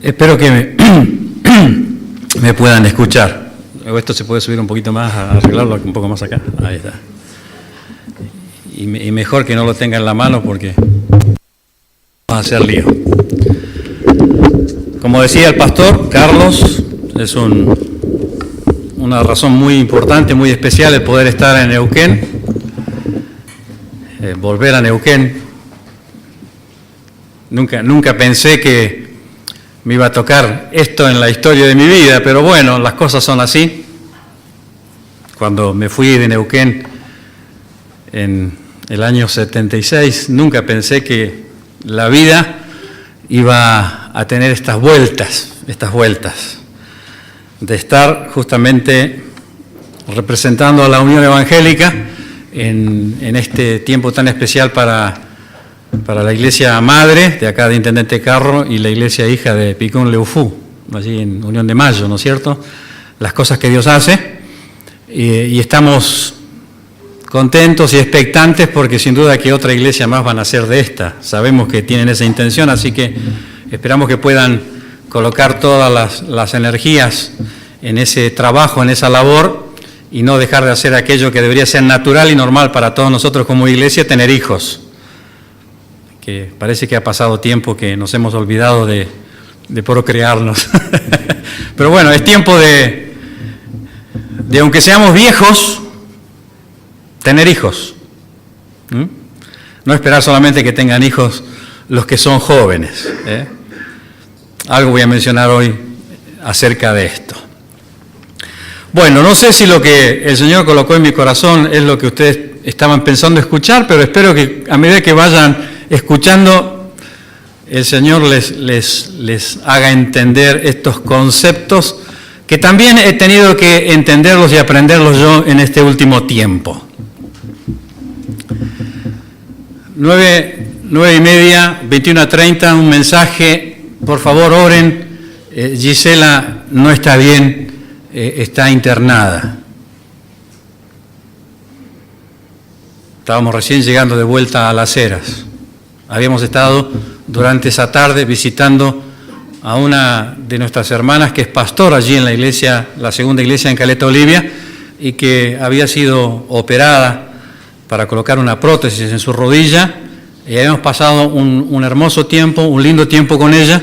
Espero que me puedan escuchar. Esto se puede subir un poquito más, arreglarlo un poco más acá. Ahí está. Y mejor que no lo tenga en la mano porque va a hacer lío. Como decía el pastor Carlos, es una razón muy importante, muy especial el poder estar en Neuquén, volver a Neuquén. Nunca pensé que me iba a tocar esto en la historia de mi vida, pero bueno, las cosas son así. Cuando me fui de Neuquén en el año 76, nunca pensé que la vida iba a tener estas vueltas, de estar justamente representando a la Unión Evangélica en este tiempo tan especial para la iglesia madre de acá de Intendente Carro y la iglesia hija de Picón Leufú, allí en Unión de Mayo, ¿no es cierto? Las cosas que Dios hace y estamos contentos y expectantes porque sin duda que otra iglesia más van a ser de esta. Sabemos que tienen esa intención, así que esperamos que puedan colocar todas las energías en ese trabajo, en esa labor y no dejar de hacer aquello que debería ser natural y normal para todos nosotros como iglesia, tener hijos. Que parece que ha pasado tiempo que nos hemos olvidado de procrearnos. Pero bueno, es tiempo de aunque seamos viejos, tener hijos. No esperar solamente que tengan hijos los que son jóvenes. Algo voy a mencionar hoy acerca de esto. Bueno, no sé si lo que el Señor colocó en mi corazón es lo que ustedes estaban pensando escuchar, pero espero que a medida que vayan escuchando, el Señor les haga entender estos conceptos que también he tenido que entenderlos y aprenderlos yo en este último tiempo. 9:30, 21:30, un mensaje, por favor oren, Gisela no está bien, está internada. Estábamos recién llegando de vuelta a Las Heras. Habíamos estado durante esa tarde visitando a una de nuestras hermanas que es pastora allí en la iglesia, la segunda iglesia en Caleta Olivia, y que había sido operada para colocar una prótesis en su rodilla, y habíamos pasado un hermoso tiempo, un lindo tiempo con ella,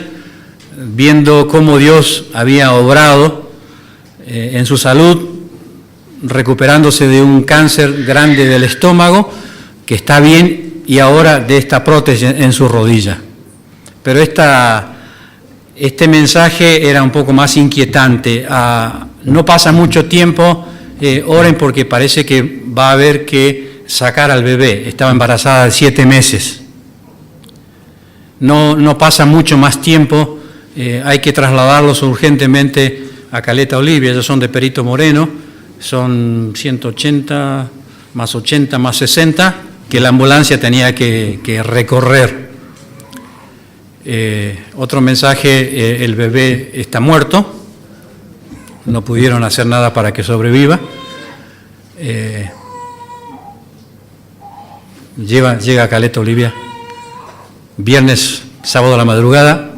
viendo cómo Dios había obrado en su salud, recuperándose de un cáncer grande del estómago, que está bien, y ahora de esta prótesis en su rodilla. Pero este mensaje era un poco más inquietante. No pasa mucho tiempo, oren porque parece que va a haber que sacar al bebé. Estaba embarazada de 7 meses. No pasa mucho más tiempo, hay que trasladarlos urgentemente a Caleta Olivia. Ellos son de Perito Moreno, son 180 más 80 más 60, que la ambulancia tenía que recorrer. Otro mensaje, el bebé está muerto, no pudieron hacer nada para que sobreviva. Llega a Caleta Olivia, viernes, sábado a la madrugada,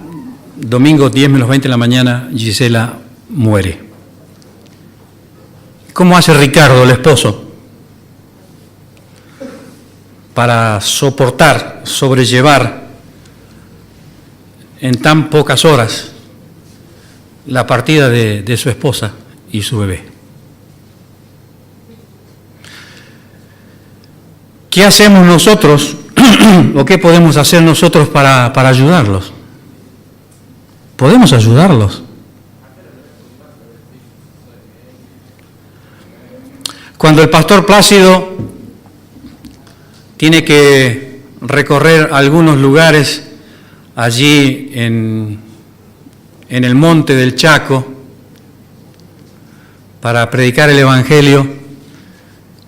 domingo 10:20 de la mañana, Gisela muere. ¿Cómo hace Ricardo, el esposo, para soportar, sobrellevar en tan pocas horas la partida de su esposa y su bebé? ¿Qué hacemos nosotros o qué podemos hacer nosotros para ayudarlos? ¿Podemos ayudarlos? Cuando el pastor Plácido tiene que recorrer algunos lugares allí en el monte del Chaco para predicar el Evangelio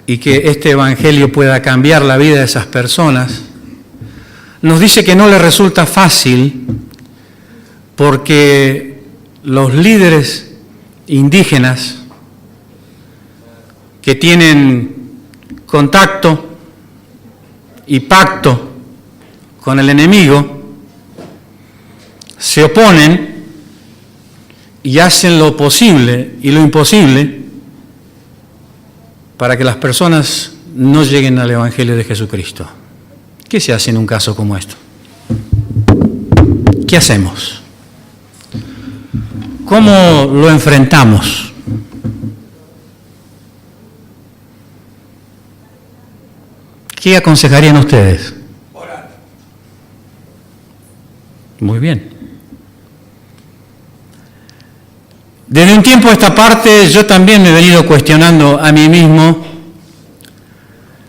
y que este Evangelio pueda cambiar la vida de esas personas, nos dice que no le resulta fácil porque los líderes indígenas que tienen contacto y pacto con el enemigo se oponen y hacen lo posible y lo imposible para que las personas no lleguen al Evangelio de Jesucristo. ¿Qué se hace en un caso como esto? ¿Qué hacemos? ¿Cómo lo enfrentamos? ¿Qué aconsejarían ustedes? Orar. Muy bien. Desde un tiempo a esta parte yo también me he venido cuestionando a mí mismo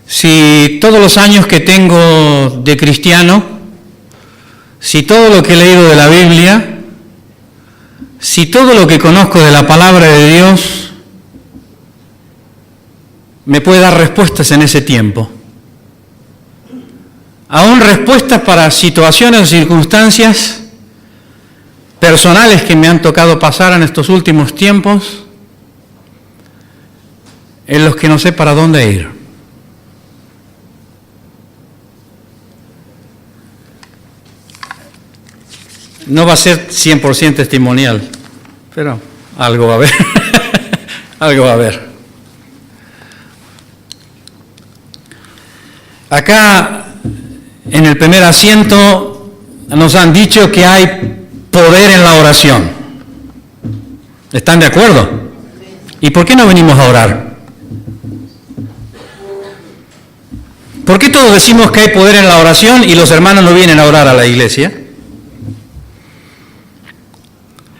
si todos los años que tengo de cristiano, si todo lo que he leído de la Biblia, si todo lo que conozco de la palabra de Dios me puede dar respuestas en ese tiempo. Aún respuestas para situaciones o circunstancias personales que me han tocado pasar en estos últimos tiempos, en los que no sé para dónde ir. No va a ser 100% testimonial, pero algo va a haber. Algo va a haber. Acá, en el primer asiento, nos han dicho que hay poder en la oración. ¿Están de acuerdo? ¿Y por qué no venimos a orar? ¿Por qué todos decimos que hay poder en la oración y los hermanos no vienen a orar a la iglesia?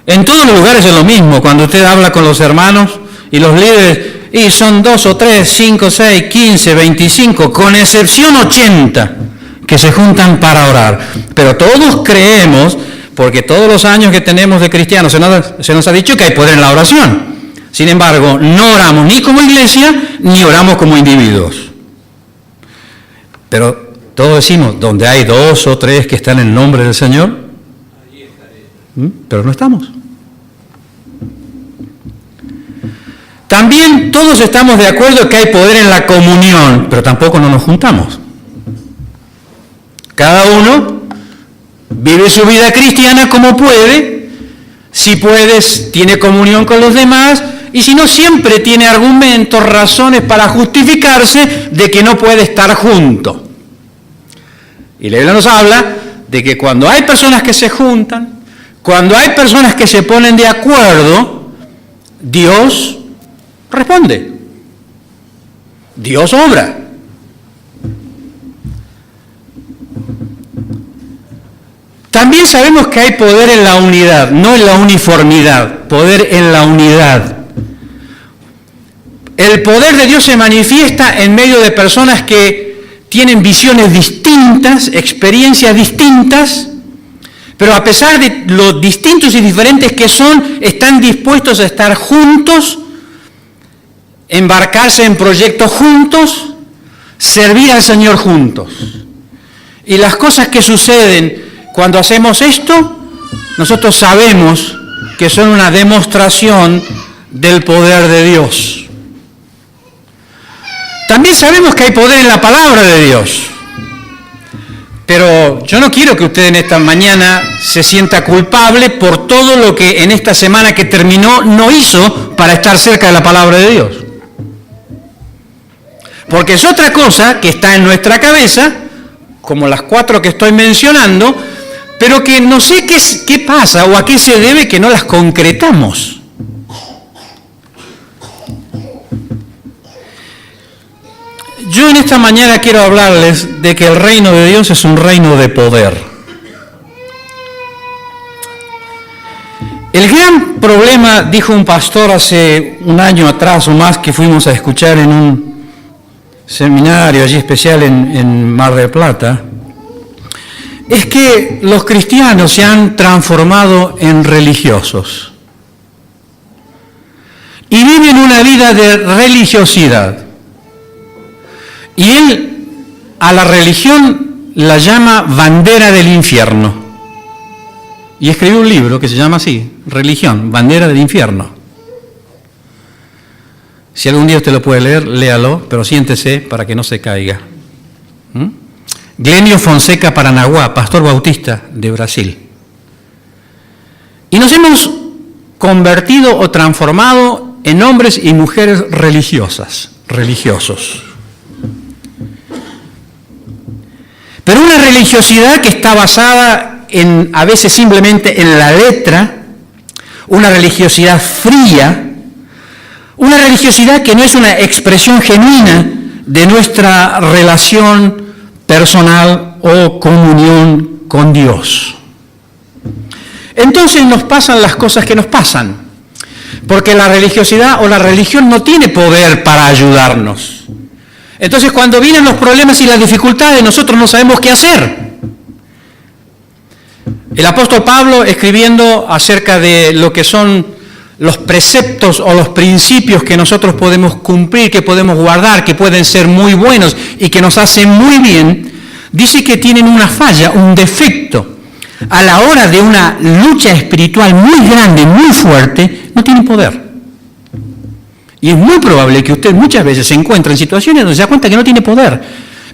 En todos los lugares es lo mismo, cuando usted habla con los hermanos y los líderes, y son 2 o 3, 5, 6, 15, 25, con excepción 80, que se juntan para orar. Pero todos creemos, porque todos los años que tenemos de cristianos se nos ha dicho que hay poder en la oración. Sin embargo, no oramos ni como iglesia, ni oramos como individuos. Pero todos decimos, donde hay 2 o 3 que están en el nombre del Señor, pero no estamos. También todos estamos de acuerdo que hay poder en la comunión, pero tampoco no nos juntamos. Cada uno vive su vida cristiana como puede, si puedes, tiene comunión con los demás, y si no, siempre tiene argumentos, razones para justificarse de que no puede estar junto. Y la Biblia nos habla de que cuando hay personas que se juntan, cuando hay personas que se ponen de acuerdo, Dios responde. Dios obra. También sabemos que hay poder en la unidad, no en la uniformidad, poder en la unidad. El poder de Dios se manifiesta en medio de personas que tienen visiones distintas, experiencias distintas, pero a pesar de lo distintos y diferentes que son, están dispuestos a estar juntos, embarcarse en proyectos juntos, servir al Señor juntos. Y las cosas que suceden cuando hacemos esto, nosotros sabemos que son una demostración del poder de Dios. También sabemos que hay poder en la palabra de Dios. Pero yo no quiero que usted en esta mañana se sienta culpable por todo lo que en esta semana que terminó no hizo para estar cerca de la palabra de Dios. Porque es otra cosa que está en nuestra cabeza, como las 4 que estoy mencionando, pero que no sé qué pasa o a qué se debe que no las concretamos. Yo en esta mañana quiero hablarles de que el reino de Dios es un reino de poder. El gran problema, dijo un pastor hace un año atrás o más que fuimos a escuchar en un seminario allí especial en Mar del Plata, es que los cristianos se han transformado en religiosos y viven una vida de religiosidad. Y él a la religión la llama bandera del infierno. Y escribió un libro que se llama así, Religión, bandera del infierno. Si algún día usted lo puede leer, léalo, pero siéntese para que no se caiga. Glenio Fonseca Paranaguá, pastor bautista de Brasil. Y nos hemos convertido o transformado en hombres y mujeres religiosos. Pero una religiosidad que está basada a veces simplemente en la letra, una religiosidad fría, una religiosidad que no es una expresión genuina de nuestra relación personal o comunión con Dios. Entonces nos pasan las cosas que nos pasan, porque la religiosidad o la religión no tiene poder para ayudarnos. Entonces cuando vienen los problemas y las dificultades, nosotros no sabemos qué hacer. El apóstol Pablo, escribiendo acerca de lo que son los preceptos o los principios que nosotros podemos cumplir, que podemos guardar, que pueden ser muy buenos y que nos hacen muy bien, dice que tienen una falla, un defecto. A la hora de una lucha espiritual muy grande, muy fuerte, no tienen poder. Y es muy probable que usted muchas veces se encuentre en situaciones donde se da cuenta que no tiene poder.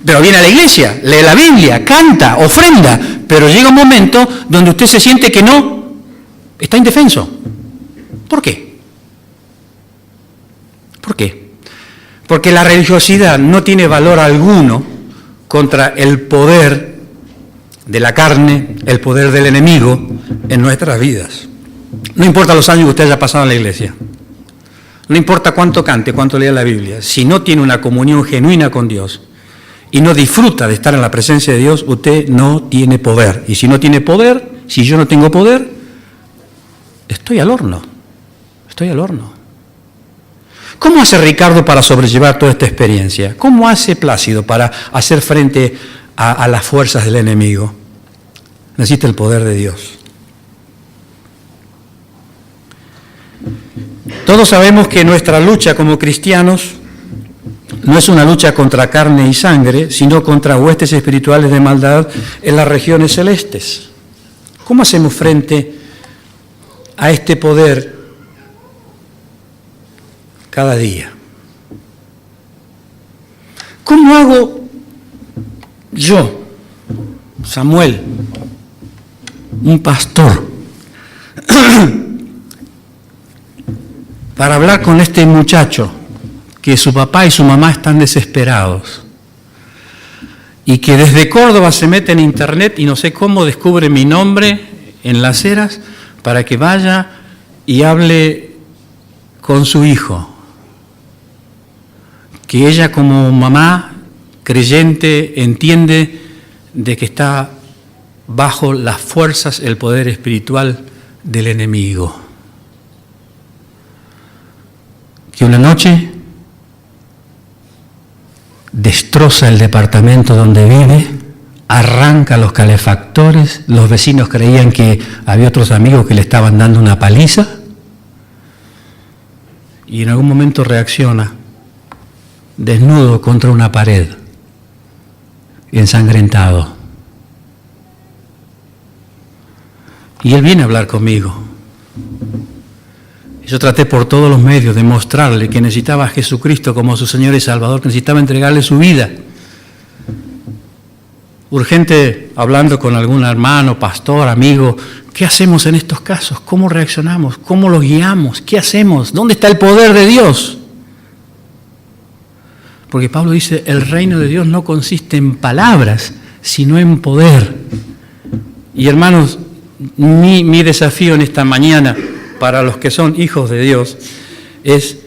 Pero viene a la iglesia, lee la Biblia, canta, ofrenda, pero llega un momento donde usted se siente que no, está indefenso. ¿Por qué? ¿Por qué? Porque la religiosidad no tiene valor alguno contra el poder de la carne, el poder del enemigo en nuestras vidas. No importa los años que usted haya pasado en la iglesia. No importa cuánto cante, cuánto lea la Biblia, si no tiene una comunión genuina con Dios y no disfruta de estar en la presencia de Dios, usted no tiene poder. Y si no tiene poder, si yo no tengo poder, estoy al horno. ¿Cómo hace Ricardo para sobrellevar toda esta experiencia? ¿Cómo hace Plácido para hacer frente a las fuerzas del enemigo? Necesita el poder de Dios. Todos sabemos que nuestra lucha como cristianos no es una lucha contra carne y sangre, sino contra huestes espirituales de maldad en las regiones celestes. ¿Cómo hacemos frente a este poder cada día? ¿Cómo hago yo, Samuel, un pastor, para hablar con este muchacho que su papá y su mamá están desesperados y que desde Córdoba se mete en internet y no sé cómo descubre mi nombre en Las Heras para que vaya y hable con su hijo? Que ella como mamá creyente entiende de que está bajo las fuerzas, el poder espiritual del enemigo. Que una noche destroza el departamento donde vive, arranca los calefactores, los vecinos creían que había otros amigos que le estaban dando una paliza y en algún momento reacciona desnudo contra una pared, ensangrentado. Y él viene a hablar conmigo. Yo traté por todos los medios de mostrarle que necesitaba a Jesucristo como su Señor y Salvador, que necesitaba entregarle su vida. Urgente, hablando con algún hermano, pastor, amigo, ¿qué hacemos en estos casos? ¿Cómo reaccionamos? ¿Cómo los guiamos? ¿Qué hacemos? ¿Dónde está el poder de Dios? Porque Pablo dice, el reino de Dios no consiste en palabras, sino en poder. Y hermanos, mi desafío en esta mañana para los que son hijos de Dios es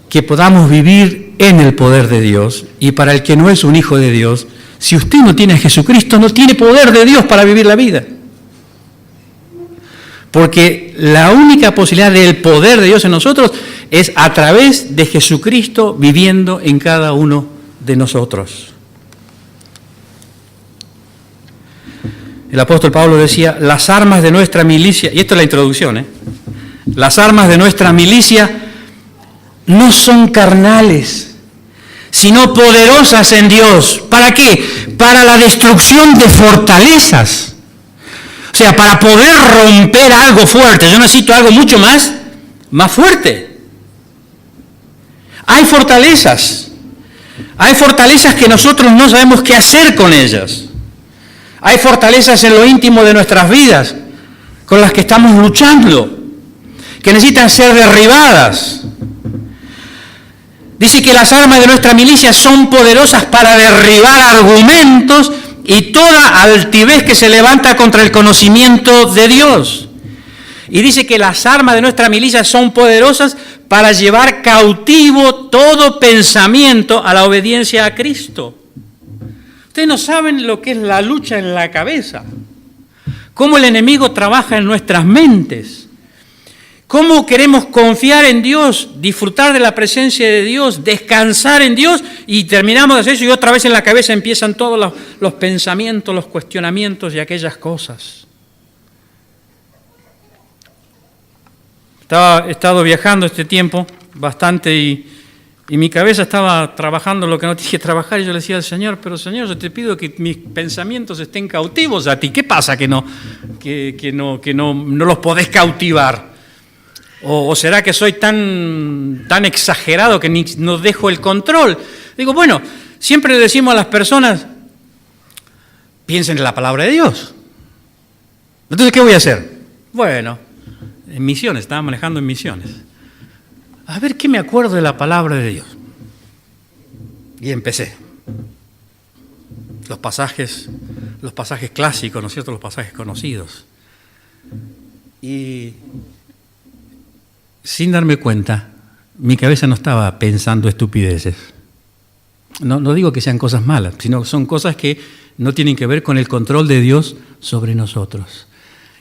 que podamos vivir en el poder de Dios. Y para el que no es un hijo de Dios, si usted no tiene a Jesucristo, no tiene poder de Dios para vivir la vida. Porque la única posibilidad del poder de Dios en nosotros es a través de Jesucristo viviendo en cada uno de nosotros. El apóstol Pablo decía, las armas de nuestra milicia, y esto es la introducción, las armas de nuestra milicia no son carnales, sino poderosas en Dios. ¿Para qué? Para la destrucción de fortalezas. O sea, para poder romper algo fuerte, yo necesito algo mucho más fuerte. Hay fortalezas que nosotros no sabemos qué hacer con ellas. Hay fortalezas en lo íntimo de nuestras vidas con las que estamos luchando. que necesitan ser derribadas. Dice que las armas de nuestra milicia son poderosas para derribar argumentos y toda altivez que se levanta contra el conocimiento de Dios. Y dice que las armas de nuestra milicia son poderosas para llevar cautivo todo pensamiento a la obediencia a Cristo. Ustedes no saben lo que es la lucha en la cabeza, cómo el enemigo trabaja en nuestras mentes. ¿Cómo queremos confiar en Dios, disfrutar de la presencia de Dios, descansar en Dios y terminamos de hacer eso y otra vez en la cabeza empiezan todos los pensamientos, los cuestionamientos y aquellas cosas? He estado viajando este tiempo bastante y mi cabeza estaba trabajando lo que no tenía que trabajar y yo le decía al Señor, pero Señor, yo te pido que mis pensamientos estén cautivos a ti. ¿Qué pasa que no los podés cautivar? ¿O será que soy tan exagerado que no dejo el control? Digo, bueno, siempre le decimos a las personas, piensen en la palabra de Dios. Entonces, ¿qué voy a hacer? Bueno, en misiones, estaba manejando en misiones. A ver qué me acuerdo de la palabra de Dios. Y empecé. Los pasajes clásicos, ¿no es cierto? Los pasajes conocidos. Y sin darme cuenta, mi cabeza no estaba pensando estupideces. No digo que sean cosas malas, sino son cosas que no tienen que ver con el control de Dios sobre nosotros.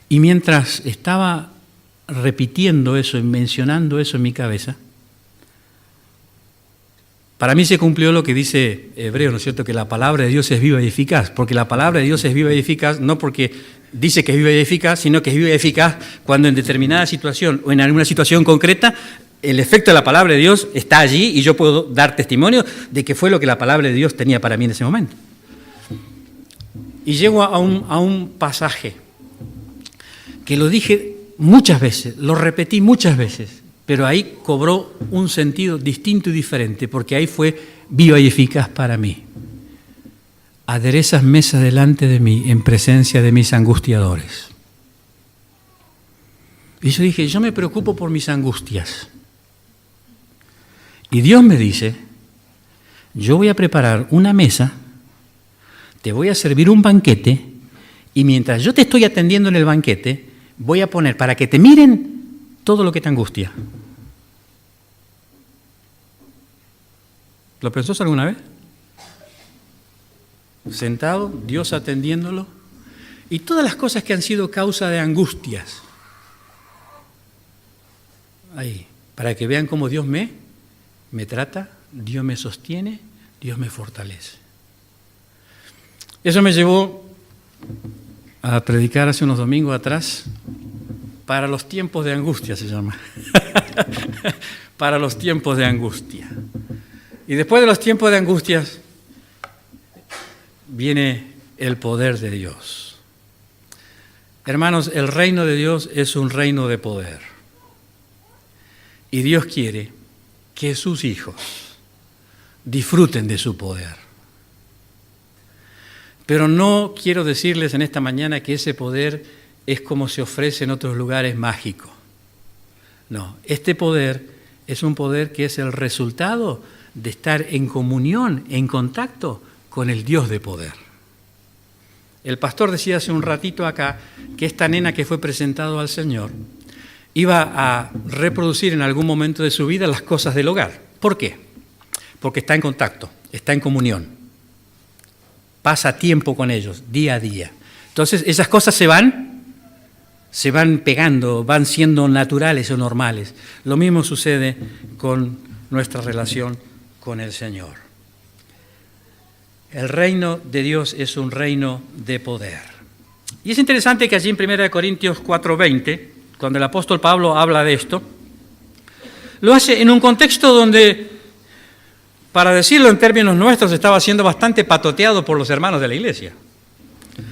Y mientras estaba repitiendo eso y mencionando eso en mi cabeza, para mí se cumplió lo que dice Hebreo, ¿no es cierto? Que la palabra de Dios es viva y eficaz, porque la palabra de Dios es viva y eficaz, no porque dice que es viva y eficaz, sino que es viva y eficaz cuando en determinada situación o en alguna situación concreta el efecto de la palabra de Dios está allí y yo puedo dar testimonio de que fue lo que la palabra de Dios tenía para mí en ese momento. Y llego a un pasaje que lo dije muchas veces, lo repetí muchas veces, pero ahí cobró un sentido distinto y diferente, porque ahí fue viva y eficaz para mí. Aderezas mesa delante de mí en presencia de mis angustiadores. Y yo dije, yo me preocupo por mis angustias. Y Dios me dice, yo voy a preparar una mesa, te voy a servir un banquete, y mientras yo te estoy atendiendo en el banquete, voy a poner para que te miren todo lo que te angustia. ¿Lo pensó alguna vez? Sentado, Dios atendiéndolo, y todas las cosas que han sido causa de angustias. Ahí, para que vean cómo Dios me trata, Dios me sostiene, Dios me fortalece. Eso me llevó a predicar hace unos domingos atrás, para los tiempos de angustia se llama, para los tiempos de angustia. Y después de los tiempos de angustias, viene el poder de Dios. Hermanos, el reino de Dios es un reino de poder. Y Dios quiere que sus hijos disfruten de su poder. Pero no quiero decirles en esta mañana que ese poder es como se ofrece en otros lugares mágico. No, este poder es un poder que es el resultado de estar en comunión, en contacto con el Dios de poder. El pastor decía hace un ratito acá que esta nena que fue presentado al Señor iba a reproducir en algún momento de su vida las cosas del hogar. ¿Por qué? Porque está en contacto, está en comunión, pasa tiempo con ellos, día a día. Entonces esas cosas se van pegando, van siendo naturales o normales. Lo mismo sucede con nuestra relación con el Señor. El reino de Dios es un reino de poder. Y es interesante que allí en 1 Corintios 4:20, cuando el apóstol Pablo habla de esto, lo hace en un contexto donde, para decirlo en términos nuestros, estaba siendo bastante patoteado por los hermanos de la iglesia,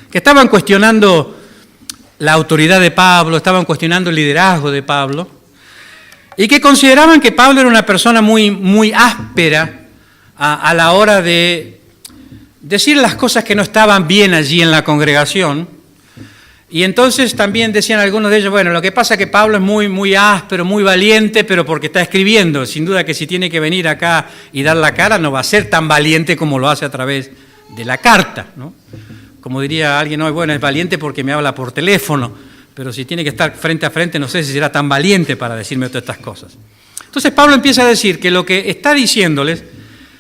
que estaban cuestionando la autoridad de Pablo, estaban cuestionando el liderazgo de Pablo, y que consideraban que Pablo era una persona muy áspera a la hora de decir las cosas que no estaban bien allí en la congregación, Y entonces también decían algunos de ellos, bueno, lo que pasa es que Pablo es muy áspero, muy valiente, pero porque está escribiendo. Sin duda que si tiene que venir acá y dar la cara, no va a ser tan valiente como lo hace a través de la carta, ¿no? Como diría alguien hoy, bueno, es valiente porque me habla por teléfono, pero si tiene que estar frente a frente, no sé si será tan valiente para decirme todas estas cosas. Entonces Pablo empieza a decir que lo que está diciéndoles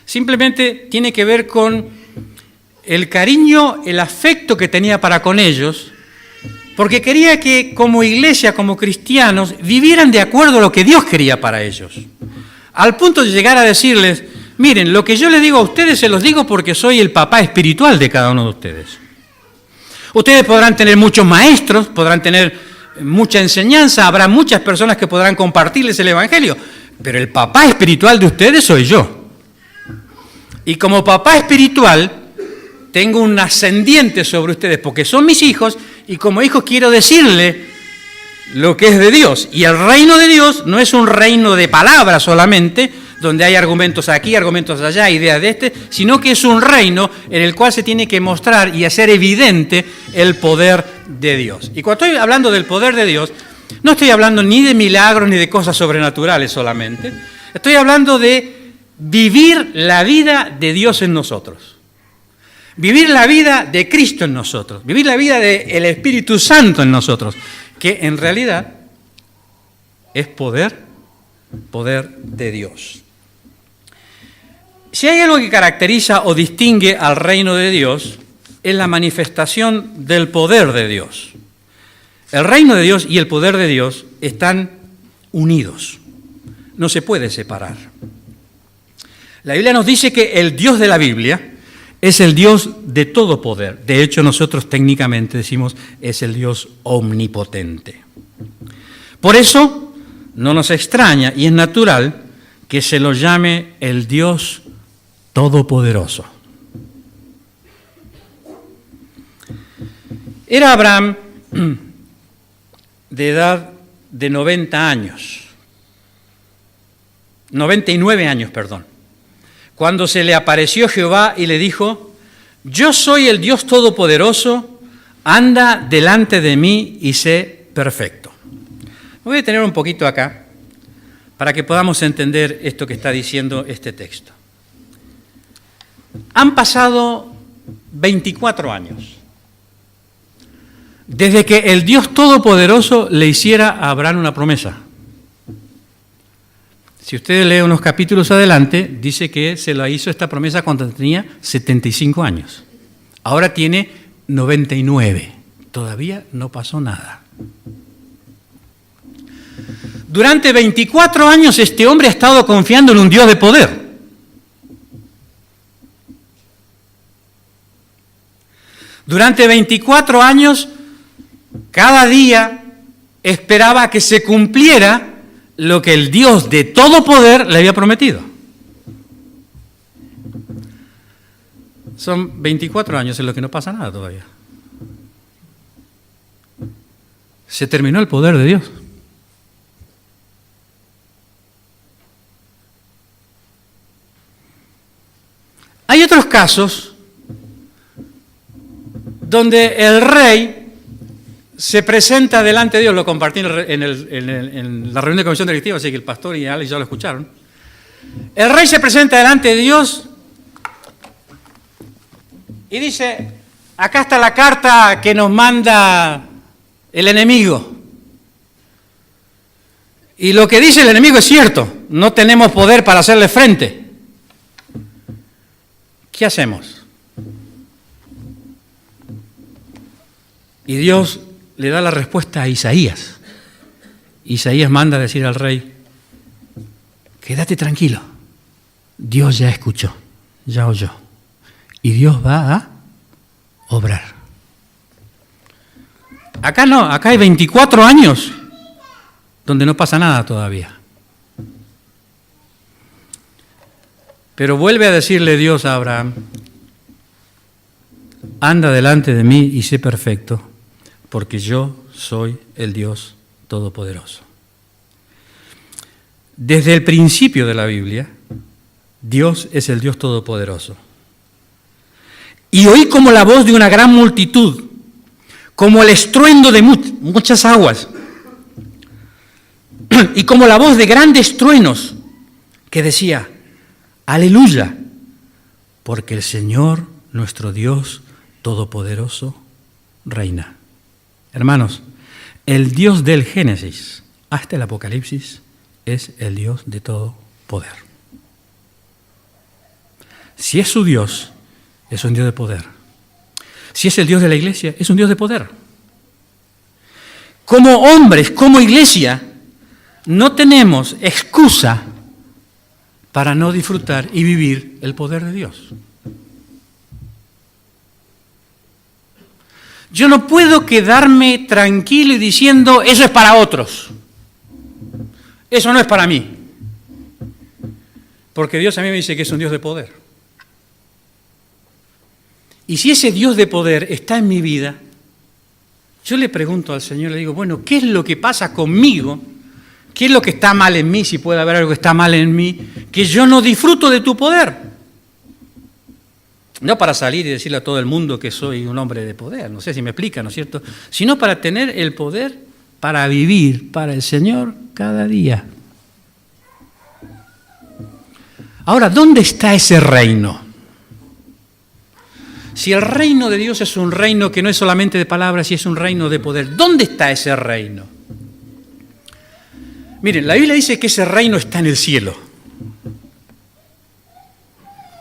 simplemente tiene que ver con el cariño, el afecto que tenía para con ellos, porque quería que como iglesia, como cristianos, vivieran de acuerdo a lo que Dios quería para ellos. Al punto de llegar a decirles, miren, lo que yo les digo a ustedes se los digo porque soy el papá espiritual de cada uno de ustedes. Ustedes podrán tener muchos maestros, podrán tener mucha enseñanza, habrá muchas personas que podrán compartirles el Evangelio, pero el papá espiritual de ustedes soy yo. Y como papá espiritual tengo un ascendiente sobre ustedes porque son mis hijos y como hijos quiero decirle lo que es de Dios. Y el reino de Dios no es un reino de palabras solamente, donde hay argumentos aquí, argumentos allá, ideas de este, sino que es un reino en el cual se tiene que mostrar y hacer evidente el poder de Dios. Y cuando estoy hablando del poder de Dios, no estoy hablando ni de milagros ni de cosas sobrenaturales solamente, estoy hablando de vivir la vida de Dios en nosotros. Vivir la vida de Cristo en nosotros, vivir la vida del Espíritu Santo en nosotros, que en realidad es poder de Dios. Si hay algo que caracteriza o distingue al reino de Dios, es la manifestación del poder de Dios. El reino de Dios y el poder de Dios están unidos, no se puede separar. La Biblia nos dice que el Dios de la Biblia es el Dios de todo poder. De hecho, nosotros técnicamente decimos es el Dios omnipotente. Por eso, no nos extraña y es natural que se lo llame el Dios todopoderoso. Era Abraham de edad de 99 años, cuando se le apareció Jehová y le dijo, yo soy el Dios todopoderoso, anda delante de mí y sé perfecto. Me voy a detener un poquito acá para que podamos entender esto que está diciendo este texto. Han pasado 24 años desde que el Dios Todopoderoso le hiciera a Abraham una promesa. Si usted lee unos capítulos adelante, dice que se la hizo esta promesa cuando tenía 75 años. Ahora tiene 99. Todavía no pasó nada. Durante 24 años este hombre ha estado confiando en un Dios de poder. Durante 24 años, cada día esperaba que se cumpliera lo que el Dios de todo poder le había prometido. Son 24 años en los que no pasa nada todavía. Se terminó el poder de Dios. Hay otros casos donde el rey se presenta delante de Dios, lo compartí en la reunión de comisión directiva, así que el pastor y Alex ya lo escucharon. El rey se presenta delante de Dios y dice, acá está la carta que nos manda el enemigo. Y lo que dice el enemigo es cierto, no tenemos poder para hacerle frente. ¿Qué hacemos? Y Dios le da la respuesta a Isaías. Isaías manda a decir al rey, quédate tranquilo, Dios ya escuchó, ya oyó, y Dios va a obrar. Acá no, acá hay 24 años donde no pasa nada todavía. Pero vuelve a decirle Dios a Abraham, anda delante de mí y sé perfecto, porque yo soy el Dios Todopoderoso. Desde el principio de la Biblia, Dios es el Dios Todopoderoso. Y oí como la voz de una gran multitud, como el estruendo de muchas aguas, y como la voz de grandes truenos, que decía, aleluya, porque el Señor, nuestro Dios Todopoderoso, reina. Hermanos, el Dios del Génesis hasta el Apocalipsis es el Dios de todo poder. Si es su Dios, es un Dios de poder. Si es el Dios de la iglesia, es un Dios de poder. Como hombres, como iglesia, no tenemos excusa para no disfrutar y vivir el poder de Dios. Yo no puedo quedarme tranquilo y diciendo, eso es para otros. Eso no es para mí. Porque Dios a mí me dice que es un Dios de poder. Y si ese Dios de poder está en mi vida, yo le pregunto al Señor, le digo, bueno, ¿qué es lo que pasa conmigo? ¿Qué es lo que está mal en mí, si puede haber algo que está mal en mí, que yo no disfruto de tu poder? No para salir y decirle a todo el mundo que soy un hombre de poder, no sé si me explica, ¿no es cierto? Sino para tener el poder para vivir para el Señor cada día. Ahora, ¿dónde está ese reino? Si el reino de Dios es un reino que no es solamente de palabras, y es un reino de poder, ¿dónde está ese reino? Miren, la Biblia dice que ese reino está en el cielo.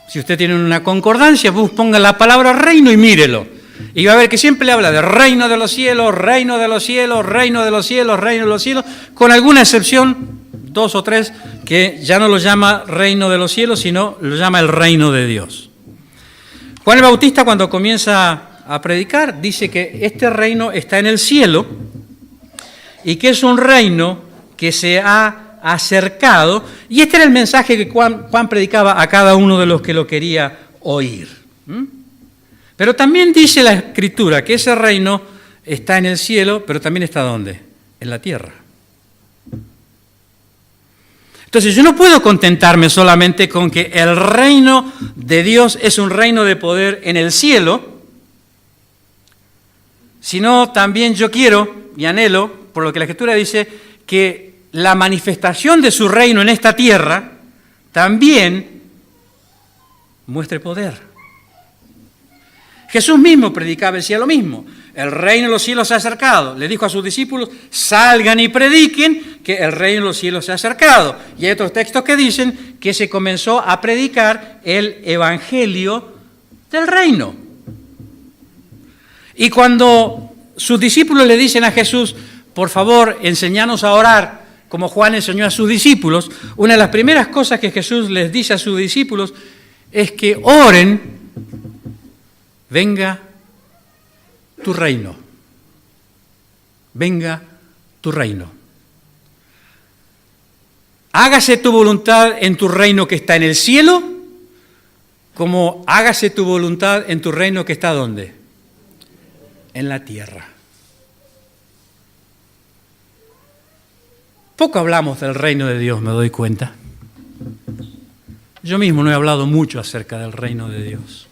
Si usted tiene una concordancia, pues ponga la palabra reino y mírelo. Y va a ver que siempre le habla de reino de los cielos, reino de los cielos, reino de los cielos, reino de los cielos, con alguna excepción, 2 o 3, que ya no lo llama reino de los cielos, sino lo llama el reino de Dios. Juan el Bautista, cuando comienza a predicar, dice que este reino está en el cielo y que es un reino que se ha acercado, y este era el mensaje que Juan predicaba a cada uno de los que lo quería oír. Pero también dice la Escritura que ese reino está en el cielo, pero también está ¿dónde? En la tierra. Entonces yo no puedo contentarme solamente con que el reino de Dios es un reino de poder en el cielo, sino también yo quiero y anhelo, por lo que la Escritura dice, que la manifestación de su reino en esta tierra también muestre poder. Jesús mismo predicaba, decía lo mismo. El reino de los cielos se ha acercado. Le dijo a sus discípulos, salgan y prediquen que el reino de los cielos se ha acercado. Y hay otros textos que dicen que se comenzó a predicar el evangelio del reino. Y cuando sus discípulos le dicen a Jesús, por favor, enséñanos a orar, como Juan enseñó a sus discípulos, una de las primeras cosas que Jesús les dice a sus discípulos es que oren, venga tu reino, venga tu reino. Hágase tu voluntad en tu reino que está en el cielo, como hágase tu voluntad en tu reino que está ¿dónde? En la tierra. Poco hablamos del reino de Dios, me doy cuenta. Yo mismo no he hablado mucho acerca del reino de Dios.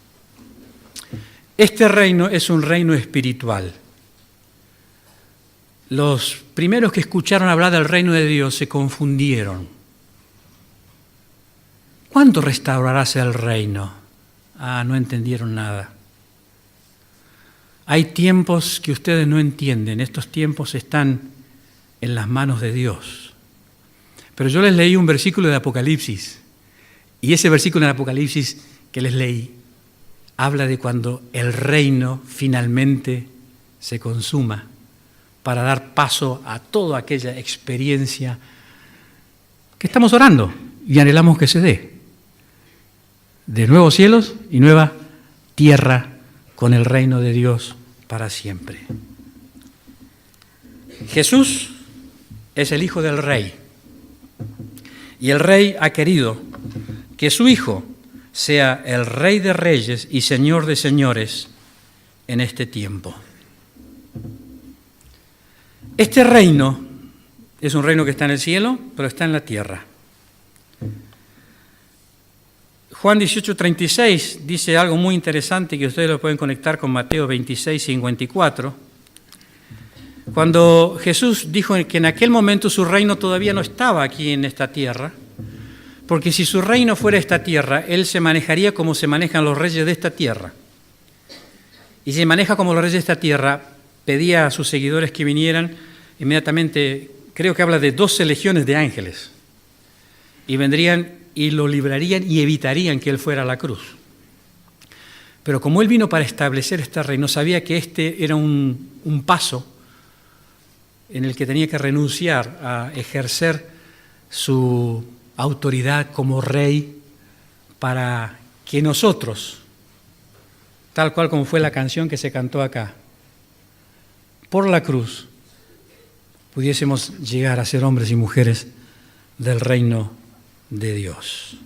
Este reino es un reino espiritual. Los primeros que escucharon hablar del reino de Dios se confundieron. ¿Cuándo restaurarás el reino? No entendieron nada. Hay tiempos que ustedes no entienden. Estos tiempos están en las manos de Dios. Pero yo les leí un versículo de Apocalipsis, y ese versículo de Apocalipsis que les leí habla de cuando el reino finalmente se consuma para dar paso a toda aquella experiencia que estamos orando y anhelamos que se dé, de nuevos cielos y nueva tierra con el reino de Dios para siempre. Jesús es el Hijo del Rey. Y el Rey ha querido que su Hijo sea el Rey de Reyes y Señor de Señores en este tiempo. Este reino es un reino que está en el cielo, pero está en la tierra. Juan 18:36 dice algo muy interesante que ustedes lo pueden conectar con Mateo 26:54. Cuando Jesús dijo que en aquel momento su reino todavía no estaba aquí en esta tierra, porque si su reino fuera esta tierra, Él se manejaría como se manejan los reyes de esta tierra. Y si se maneja como los reyes de esta tierra, pedía a sus seguidores que vinieran inmediatamente, creo que habla de 12 legiones de ángeles, y vendrían y lo librarían y evitarían que Él fuera a la cruz. Pero como Él vino para establecer este reino, sabía que este era un paso en el que tenía que renunciar a ejercer su autoridad como rey para que nosotros, tal cual como fue la canción que se cantó acá, por la cruz, pudiésemos llegar a ser hombres y mujeres del reino de Dios.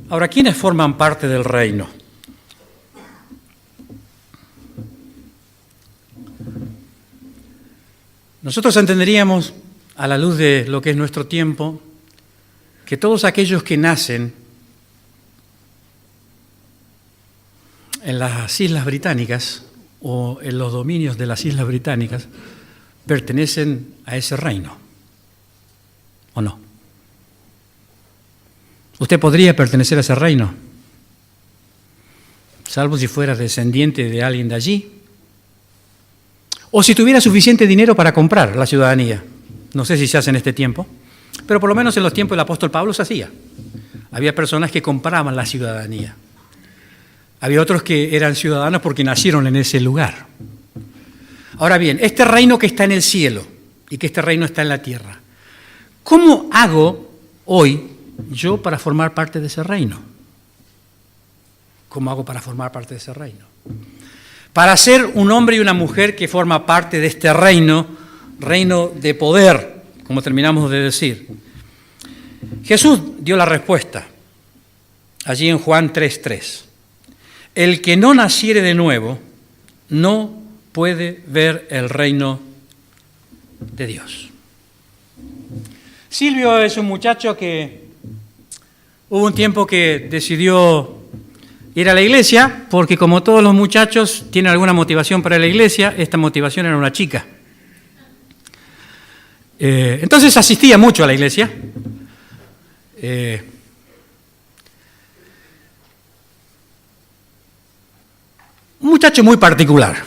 Ahora, ¿quiénes forman parte del reino? Nosotros entenderíamos, a la luz de lo que es nuestro tiempo, que todos aquellos que nacen en las Islas Británicas o en los dominios de las Islas Británicas pertenecen a ese reino, ¿o no? Usted podría pertenecer a ese reino, salvo si fuera descendiente de alguien de allí, o si tuviera suficiente dinero para comprar la ciudadanía. No sé si se hace en este tiempo, pero por lo menos en los tiempos del apóstol Pablo se hacía. Había personas que compraban la ciudadanía. Había otros que eran ciudadanos porque nacieron en ese lugar. Ahora bien, este reino que está en el cielo y que este reino está en la tierra, ¿cómo hago hoy yo para formar parte de ese reino? ¿Cómo hago para formar parte de ese reino? Para ser un hombre y una mujer que forma parte de este reino, reino de poder, como terminamos de decir. Jesús dio la respuesta allí en Juan 3:3. El que no naciere de nuevo no puede ver el reino de Dios. Silvio es un muchacho que hubo un tiempo que decidió ir a la iglesia, porque como todos los muchachos tienen alguna motivación para la iglesia, esta motivación era una chica. Entonces asistía mucho a la iglesia. Un muchacho muy particular,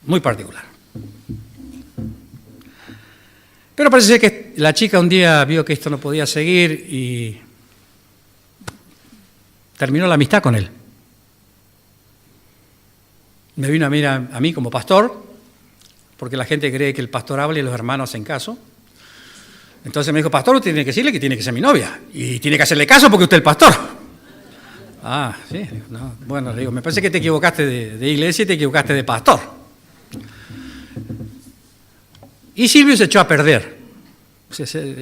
muy particular. Pero parece ser que la chica un día vio que esto no podía seguir y terminó la amistad con él. Me vino a mirar a mí como pastor, porque la gente cree que el pastor habla y los hermanos hacen caso. Entonces me dijo, pastor, usted tiene que decirle que tiene que ser mi novia, y tiene que hacerle caso porque usted es el pastor. Ah, sí. No. Bueno, le digo, me parece que te equivocaste de iglesia y te equivocaste de pastor. Y Silvio se echó a perder.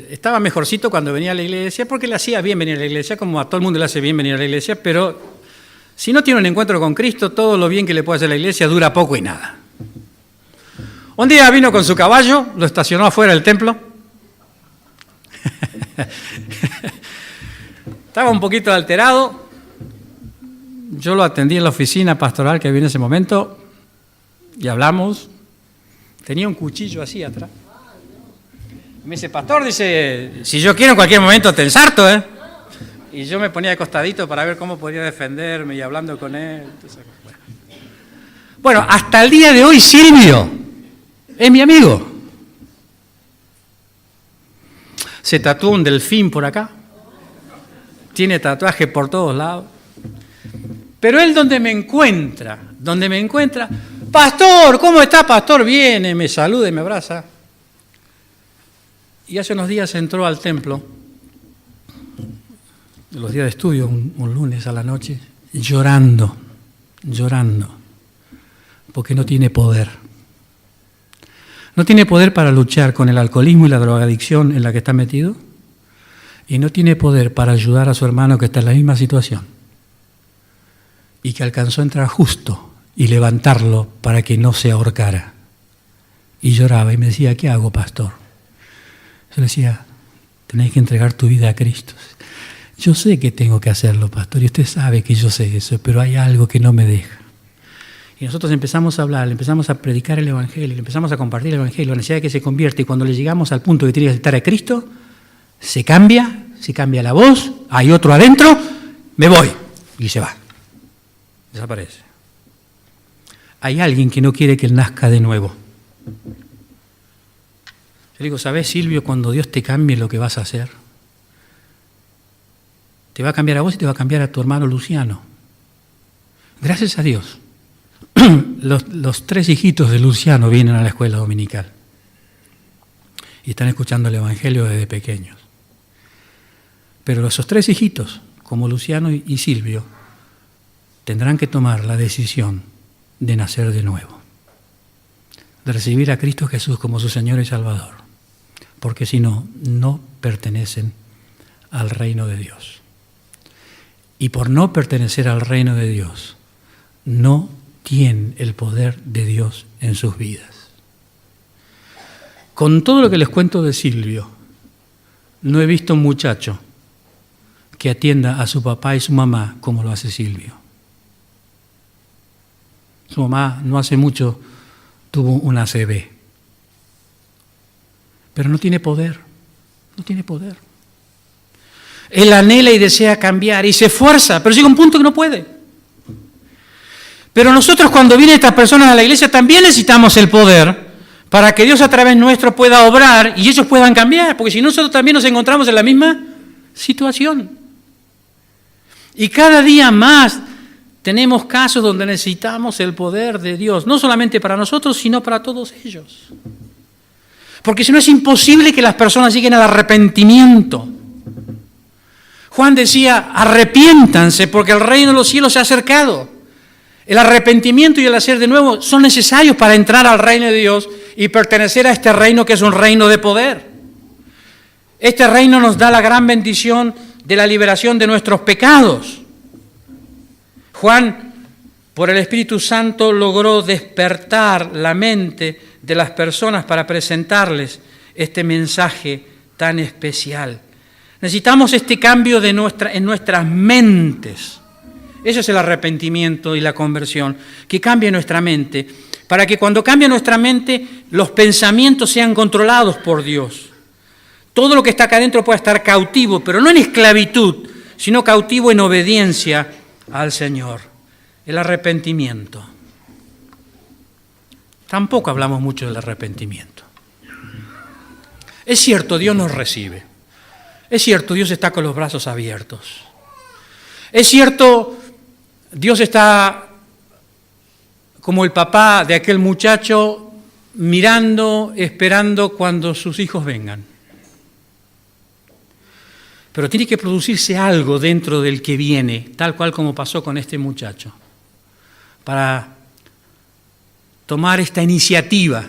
Estaba mejorcito cuando venía a la iglesia porque le hacía bien venir a la iglesia, como a todo el mundo le hace bien venir a la iglesia, pero si no tiene un encuentro con Cristo, todo lo bien que le puede hacer la iglesia dura poco y nada. Un día vino con su caballo, lo estacionó afuera del templo. Estaba un poquito alterado. Yo lo atendí en la oficina pastoral que había en ese momento y hablamos. Tenía un cuchillo así atrás. Me dice, pastor, dice, si yo quiero en cualquier momento te ensarto, ¿eh? Y yo me ponía de costadito para ver cómo podía defenderme y hablando con él. Bueno, hasta el día de hoy Silvio es mi amigo. Se tatuó un delfín por acá. Tiene tatuajes por todos lados. Pero él donde me encuentra, pastor, ¿cómo está, pastor? Viene, me saluda y me abraza. Y hace unos días entró al templo, en los días de estudio, un lunes a la noche, llorando, porque no tiene poder. No tiene poder para luchar con el alcoholismo y la drogadicción en la que está metido, y no tiene poder para ayudar a su hermano que está en la misma situación, y que alcanzó a entrar justo y levantarlo para que no se ahorcara. Y lloraba y me decía, ¿qué hago, pastor? Yo le decía, tenés que entregar tu vida a Cristo. Yo sé que tengo que hacerlo, pastor, y usted sabe que yo sé eso, pero hay algo que no me deja. Y nosotros empezamos a hablar, le empezamos a predicar el Evangelio, le empezamos a compartir el Evangelio, la necesidad de que se convierta, y cuando le llegamos al punto que tiene que aceptar a Cristo, se cambia la voz, hay otro adentro, me voy, y se va, desaparece. Hay alguien que no quiere que él nazca de nuevo. Yo digo, ¿sabes, Silvio, cuando Dios te cambie lo que vas a hacer? Te va a cambiar a vos y te va a cambiar a tu hermano Luciano. Gracias a Dios. Los 3 hijitos de Luciano vienen a la escuela dominical y están escuchando el Evangelio desde pequeños. Pero esos 3 hijitos, como Luciano y Silvio, tendrán que tomar la decisión de nacer de nuevo, de recibir a Cristo Jesús como su Señor y Salvador, porque si no, no pertenecen al reino de Dios. Y por no pertenecer al reino de Dios, no tienen el poder de Dios en sus vidas. Con todo lo que les cuento de Silvio, no he visto un muchacho que atienda a su papá y su mamá como lo hace Silvio. Su mamá no hace mucho tuvo una ACV, pero no tiene poder, no tiene poder. Él anhela y desea cambiar y se esfuerza, pero llega un punto que no puede. Pero nosotros, cuando vienen estas personas a la iglesia, también necesitamos el poder para que Dios a través nuestro pueda obrar y ellos puedan cambiar, porque si no, nosotros también nos encontramos en la misma situación. Y cada día más tenemos casos donde necesitamos el poder de Dios, no solamente para nosotros, sino para todos ellos. Porque si no, es imposible que las personas lleguen al arrepentimiento. Juan decía, arrepiéntanse porque el reino de los cielos se ha acercado. El arrepentimiento y el hacer de nuevo son necesarios para entrar al reino de Dios y pertenecer a este reino que es un reino de poder. Este reino nos da la gran bendición de la liberación de nuestros pecados. Juan, por el Espíritu Santo, logró despertar la mente de las personas para presentarles este mensaje tan especial. Necesitamos este cambio en nuestras mentes. Eso es el arrepentimiento y la conversión, que cambie nuestra mente, para que cuando cambie nuestra mente, los pensamientos sean controlados por Dios. Todo lo que está acá adentro pueda estar cautivo, pero no en esclavitud, sino cautivo en obediencia al Señor. El arrepentimiento. Tampoco hablamos mucho del arrepentimiento. Es cierto, Dios nos recibe. Es cierto, Dios está con los brazos abiertos. Es cierto, Dios está como el papá de aquel muchacho mirando, esperando cuando sus hijos vengan. Pero tiene que producirse algo dentro del que viene, tal cual como pasó con este muchacho, para tomar esta iniciativa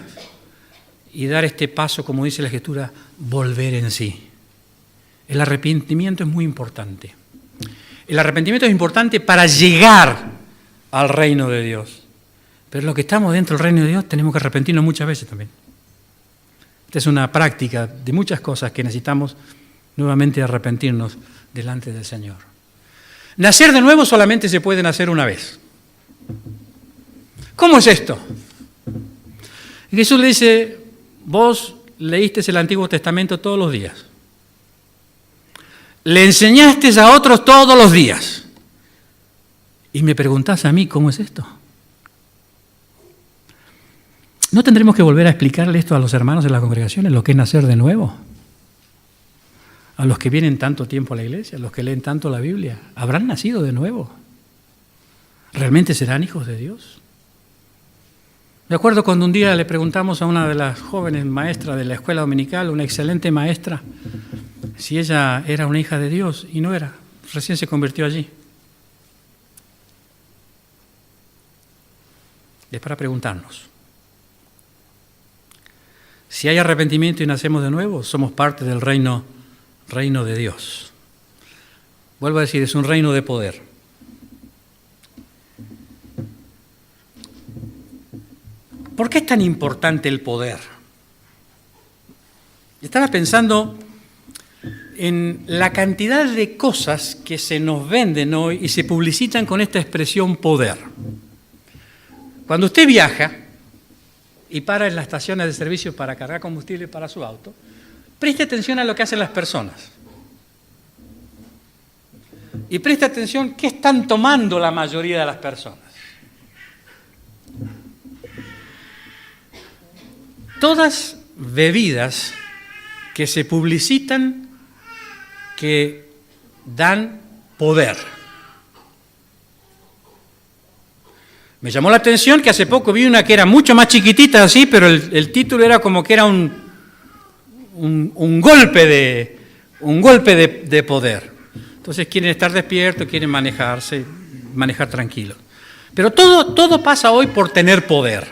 y dar este paso, como dice la Escritura, volver en sí. El arrepentimiento es muy importante. El arrepentimiento es importante para llegar al reino de Dios. Pero los que estamos dentro del reino de Dios tenemos que arrepentirnos muchas veces también. Esta es una práctica de muchas cosas que necesitamos nuevamente arrepentirnos delante del Señor. Nacer de nuevo solamente se puede nacer una vez. ¿Cómo es esto? Jesús le dice, vos leíste el Antiguo Testamento todos los días. Le enseñaste a otros todos los días. Y me preguntás a mí, ¿cómo es esto? ¿No tendremos que volver a explicarle esto a los hermanos de las congregaciones, lo que es nacer de nuevo? A los que vienen tanto tiempo a la iglesia, a los que leen tanto la Biblia, ¿habrán nacido de nuevo? ¿Realmente serán hijos de Dios? Me acuerdo cuando un día le preguntamos a una de las jóvenes maestras de la escuela dominical, una excelente maestra, si ella era una hija de Dios, y no era, recién se convirtió allí. Es para preguntarnos. Si hay arrepentimiento y nacemos de nuevo, somos parte del reino de Dios. Vuelvo a decir, es un reino de poder. ¿Por qué es tan importante el poder? Estaba pensando en la cantidad de cosas que se nos venden hoy y se publicitan con esta expresión poder. Cuando usted viaja y para en las estaciones de servicio para cargar combustible para su auto, preste atención a lo que hacen las personas. Y preste atención qué están tomando la mayoría de las personas. Todas bebidas que se publicitan que dan poder. Me llamó la atención que hace poco vi una que era mucho más chiquitita así, pero el título era como que era un golpe de poder. Entonces quieren estar despiertos, quieren manejar tranquilo. Pero todo pasa hoy por tener poder.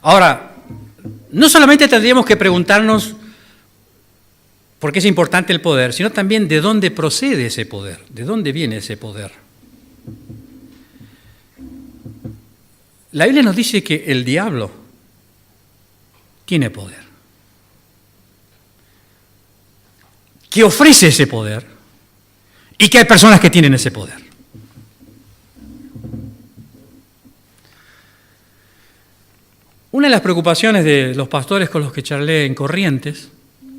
Ahora, no solamente tendríamos que preguntarnos por qué es importante el poder, sino también de dónde procede ese poder, de dónde viene ese poder. La Biblia nos dice que el diablo tiene poder, que ofrece ese poder y que hay personas que tienen ese poder. Una de las preocupaciones de los pastores con los que charlé en Corrientes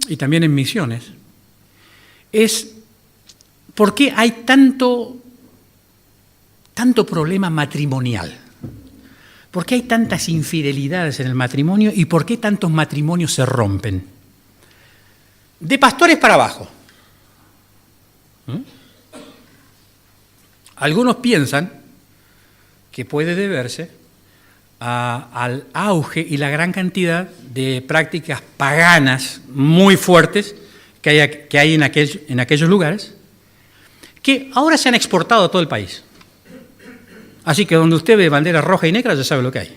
y también en Misiones es por qué hay tanto problema matrimonial. ¿Por qué hay tantas infidelidades en el matrimonio y por qué tantos matrimonios se rompen? De pastores para abajo. Algunos piensan que puede deberse al auge y la gran cantidad de prácticas paganas muy fuertes que hay en aquellos lugares, que ahora se han exportado a todo el país. Así que donde usted ve bandera roja y negra ya sabe lo que hay.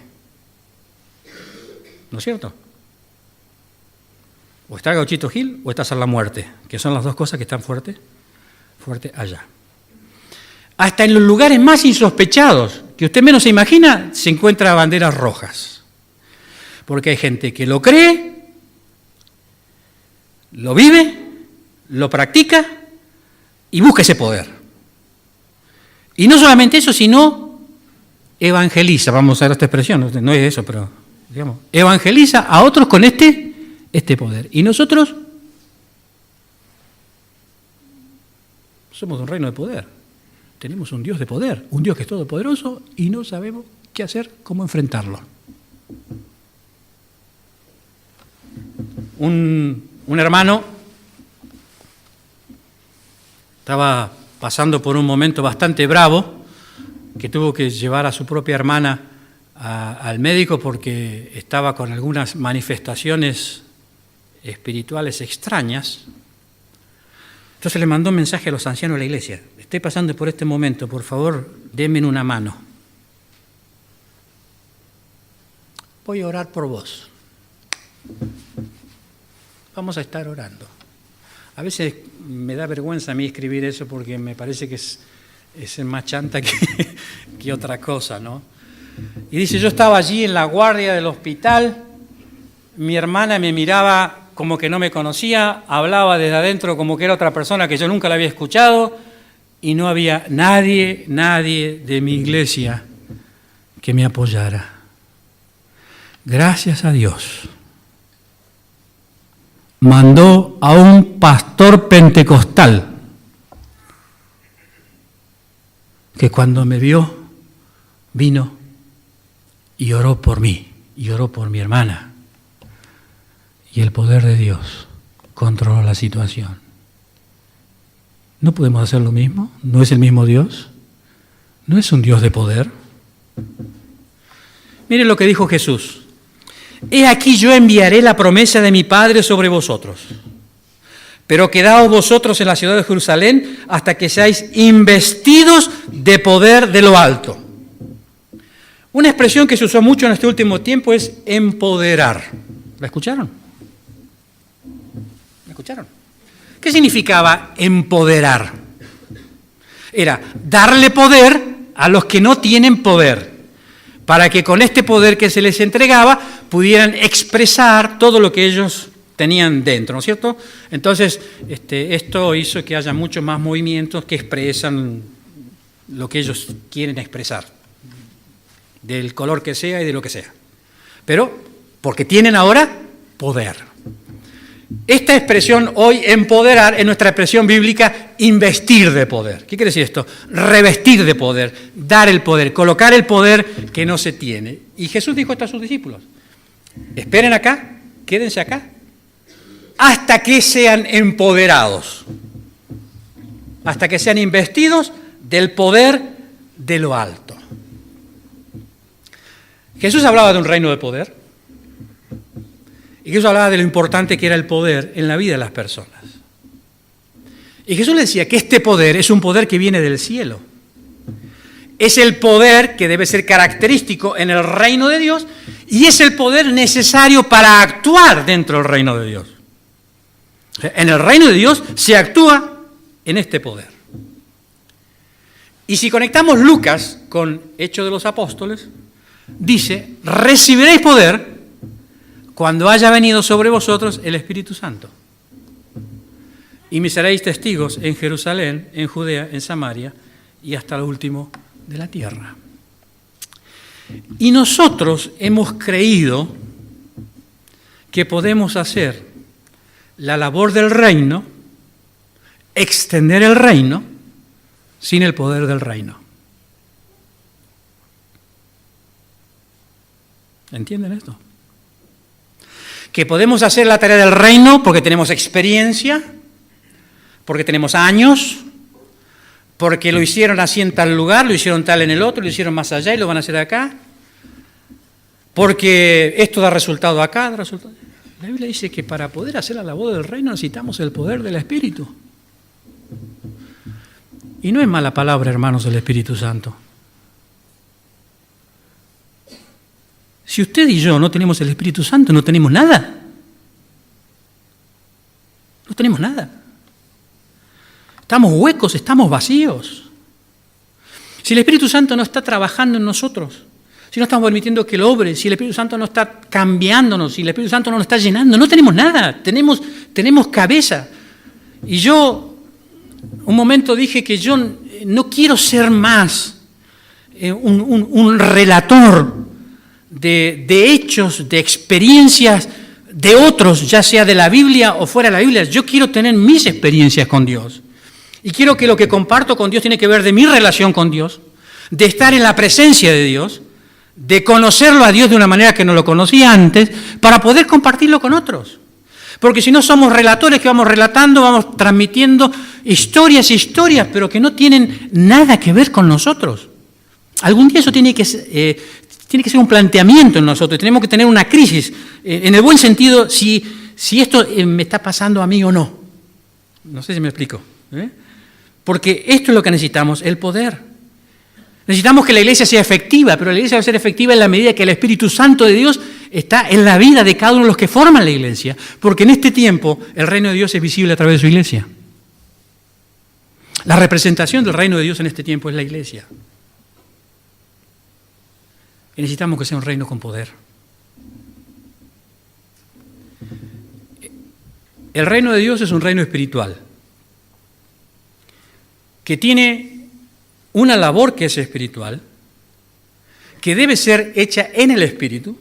¿No es cierto? O está Gauchito Gil o está San la Muerte, que son las dos cosas que están fuerte allá. Hasta en los lugares más insospechados, que usted menos se imagina, se encuentra banderas rojas. Porque hay gente que lo cree, lo vive, lo practica y busca ese poder. Y no solamente eso, sino evangeliza, vamos a usar esta expresión, no es eso, pero digamos, evangeliza a otros con este poder. Y nosotros somos un reino de poder. Tenemos un Dios de poder, un Dios que es todopoderoso y no sabemos qué hacer, cómo enfrentarlo. Un hermano estaba pasando por un momento bastante bravo, que tuvo que llevar a su propia hermana al médico porque estaba con algunas manifestaciones espirituales extrañas. Entonces le mandó un mensaje a los ancianos de la iglesia: estoy pasando por este momento, por favor, denme una mano. Voy a orar por vos. Vamos a estar orando. A veces me da vergüenza a mí escribir eso porque me parece que es más chanta que otra cosa, ¿no? Y dice, yo estaba allí en la guardia del hospital, mi hermana me miraba como que no me conocía, hablaba desde adentro como que era otra persona que yo nunca la había escuchado y no había nadie de mi iglesia que me apoyara. Gracias a Dios, mandó a un pastor pentecostal que cuando me vio, vino y oró por mí, y oró por mi hermana. Y el poder de Dios controló la situación. ¿No podemos hacer lo mismo? ¿No es el mismo Dios? ¿No es un Dios de poder? Miren lo que dijo Jesús. He aquí yo enviaré la promesa de mi Padre sobre vosotros. Pero quedaos vosotros en la ciudad de Jerusalén hasta que seáis investidos de poder de lo alto. Una expresión que se usó mucho en este último tiempo es empoderar. ¿La escucharon? ¿La escucharon? ¿Qué significaba empoderar? Era darle poder a los que no tienen poder, para que con este poder que se les entregaba pudieran expresar todo lo que ellos tenían dentro, ¿no es cierto? Entonces, esto hizo que haya muchos más movimientos que expresan lo que ellos quieren expresar. del color que sea y de lo que sea. Pero porque tienen ahora poder. Esta expresión hoy, empoderar, es nuestra expresión bíblica, investir de poder. ¿Qué quiere decir esto? Revestir de poder, dar el poder, colocar el poder que no se tiene. Y Jesús dijo esto a sus discípulos: esperen acá, quédense acá, hasta que sean empoderados, hasta que sean investidos del poder de lo alto. Jesús hablaba de un reino de poder. Y Jesús hablaba de lo importante que era el poder en la vida de las personas. Y Jesús le decía que este poder es un poder que viene del cielo. Es el poder que debe ser característico en el reino de Dios y es el poder necesario para actuar dentro del reino de Dios. O sea, en el reino de Dios se actúa en este poder. Y si conectamos Lucas con Hechos de los Apóstoles, dice: recibiréis poder cuando haya venido sobre vosotros el Espíritu Santo. Y me seréis testigos en Jerusalén, en Judea, en Samaria y hasta lo último de la tierra. Y nosotros hemos creído que podemos hacer la labor del reino, extender el reino, sin el poder del reino. ¿Entienden esto? Que podemos hacer la tarea del reino porque tenemos experiencia, porque tenemos años, porque lo hicieron así en tal lugar, lo hicieron tal en el otro, lo hicieron más allá y lo van a hacer acá, porque esto da resultado acá, da resultado. La Biblia dice que para poder hacer la labor del reino necesitamos el poder del Espíritu. Y no es mala palabra, hermanos, el Espíritu Santo. Si usted y yo no tenemos el Espíritu Santo, no tenemos nada. No tenemos nada. Estamos huecos, estamos vacíos. Si el Espíritu Santo no está trabajando en nosotros, si no estamos permitiendo que Él obre, si el Espíritu Santo no está cambiándonos, si el Espíritu Santo no nos está llenando, no tenemos nada, tenemos cabeza. Y yo, un momento dije que yo no quiero ser más un relator de hechos, de experiencias de otros, ya sea de la Biblia o fuera de la Biblia. Yo quiero tener mis experiencias con Dios. Y quiero que lo que comparto con Dios tiene que ver de mi relación con Dios, de estar en la presencia de Dios, de conocerlo a Dios de una manera que no lo conocía antes, para poder compartirlo con otros. Porque si no somos relatores que vamos relatando, vamos transmitiendo historias, pero que no tienen nada que ver con nosotros. Algún día eso tiene que ser un planteamiento en nosotros, tenemos que tener una crisis, en el buen sentido, si esto me está pasando a mí o no. No sé si me explico. Porque esto es lo que necesitamos, el poder. Necesitamos que la iglesia sea efectiva, pero la iglesia va a ser efectiva en la medida que el Espíritu Santo de Dios está en la vida de cada uno de los que forman la iglesia, porque en este tiempo el reino de Dios es visible a través de su iglesia. La representación del reino de Dios en este tiempo es la iglesia. Y necesitamos que sea un reino con poder. El reino de Dios es un reino espiritual, que tiene una labor que es espiritual, que debe ser hecha en el Espíritu.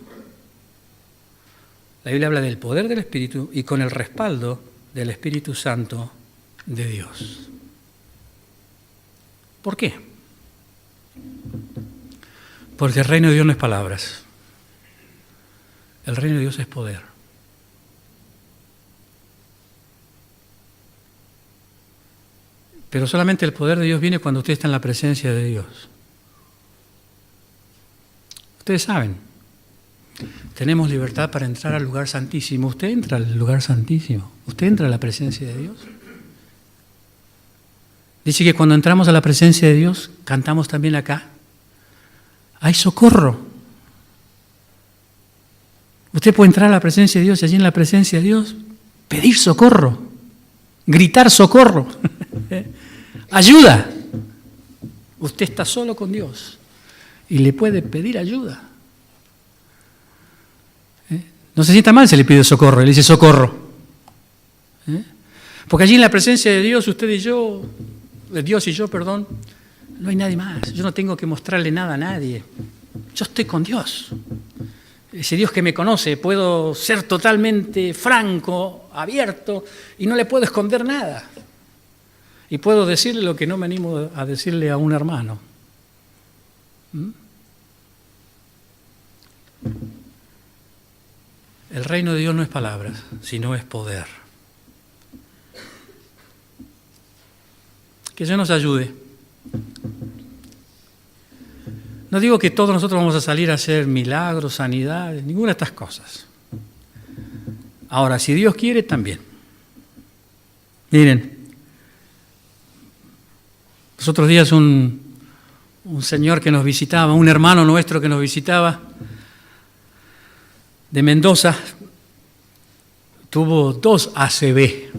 La Biblia habla del poder del Espíritu y con el respaldo del Espíritu Santo de Dios. ¿Por qué? Porque el reino de Dios no es palabras. El reino de Dios es poder. Pero solamente el poder de Dios viene cuando usted está en la presencia de Dios. Ustedes saben, tenemos libertad para entrar al lugar santísimo. Usted entra al lugar santísimo. Usted entra a la presencia de Dios. Dice que cuando entramos a la presencia de Dios, cantamos también acá: hay socorro. Usted puede entrar a la presencia de Dios y allí en la presencia de Dios pedir socorro, gritar socorro. Ayuda. Usted está solo con Dios y le puede pedir ayuda. No se sienta mal si le pide socorro, él dice socorro. Porque allí en la presencia de Dios, usted y yo, Dios y yo, no hay nadie más. Yo no tengo que mostrarle nada a nadie. Yo estoy con Dios. Ese Dios que me conoce, puedo ser totalmente franco, abierto, y no le puedo esconder nada. Y puedo decirle lo que no me animo a decirle a un hermano. El reino de Dios no es palabras, sino es poder. Que Dios nos ayude. No digo que todos nosotros vamos a salir a hacer milagros, sanidades, ninguna de estas cosas. Ahora, si Dios quiere, también. Miren, los otros días un señor que nos visitaba, un hermano nuestro que nos visitaba, de Mendoza, tuvo 2 ACV.